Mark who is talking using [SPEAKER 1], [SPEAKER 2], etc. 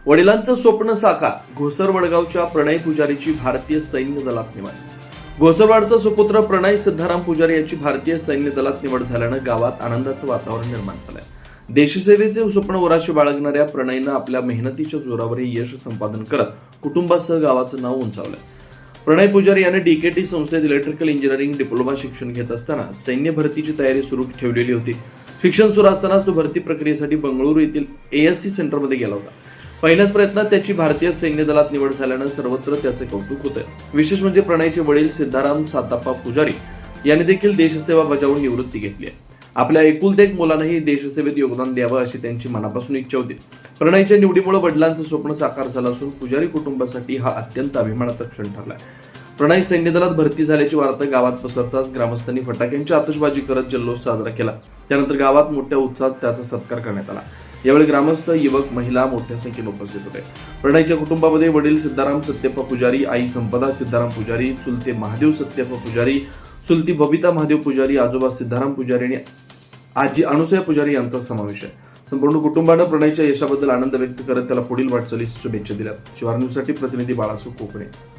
[SPEAKER 1] वडिलांचं स्वप्न साकार. घोसर वडगावच्या प्रणय पुजारीची भारतीय सैन्य दलात निवड. घोसरवाडचा सुपुत्र प्रणय सिद्धाराम पुजारी याची भारतीय सैन्य दलात निवड झाल्यानं गावात आनंदाचं वातावरण निर्माण झालंय. देशसेवेचे स्वप्न उराशी बाळगणाऱ्या प्रणयनं आपल्या मेहनतीच्या जोरावर हे यश संपादन करत कुटुंबासह गावाचं नाव उंचावलंय. प्रणय पुजारी याने डीकेटी संस्थेत इलेक्ट्रिकल इंजिनिअरिंग डिप्लोमा शिक्षण घेत असताना सैन्य भरतीची तयारी सुरू ठेवलेली होती. शिक्षण सुरू असतानाच तो भरती प्रक्रियेसाठी बंगळुरू येथील ASC सेंटरमध्ये गेला होता. पहिल्याच प्रयत्नात त्याची भारतीय सैन्य दलात निवड झाल्यानं सर्वत्र त्याचे कौतुक होते. विशेष म्हणजे प्रणयचे वडील सिद्धाराम साताप्पा पुजारी यांनी देखील देशसेवा बजावून निवृत्ती घेतली आहे. आपल्या एकुलते एक मुलानंही देशसेवेत योगदान द्यावं अशी त्यांची मनापासून इच्छा होती. प्रणयच्या निवडीमुळे वडिलांचं स्वप्न साकार झालं असून पुजारी कुटुंबासाठी हा अत्यंत अभिमानाचा क्षण ठरलाय. प्रणय सैन्य दलात भरती झाल्याची वार्ता गावात पसरताच ग्रामस्थांनी फटाक्यांची आतषबाजी करत जल्लोष साजरा केला. त्यानंतर गावात मोठ्या उत्साहात त्याचा सत्कार करण्यात आला. यावेळी ग्रामस्थ, युवक, महिला मोठ्या संख्येने उपस्थित होते. प्रणयच्या कुटुंबामध्ये वडील सिद्धाराम सत्यप्पा पुजारी, आई संपदा सिद्धाराम पुजारी, चुलते महादेव सत्यप्पा पुजारी, चुलती बबिता महादेव पुजारी, आजोबा सिद्धाराम पुजारी आणि आजी अनुसया पुजारी यांचा समावेश आहे. संपूर्ण कुटुंबानं प्रणयच्या यशाबद्दल आनंद व्यक्त करत त्याला पुढील वाटचालीस शुभेच्छा दिल्या. शिवार न्यूजसाठी प्रतिनिधी बाळासू कोकणे.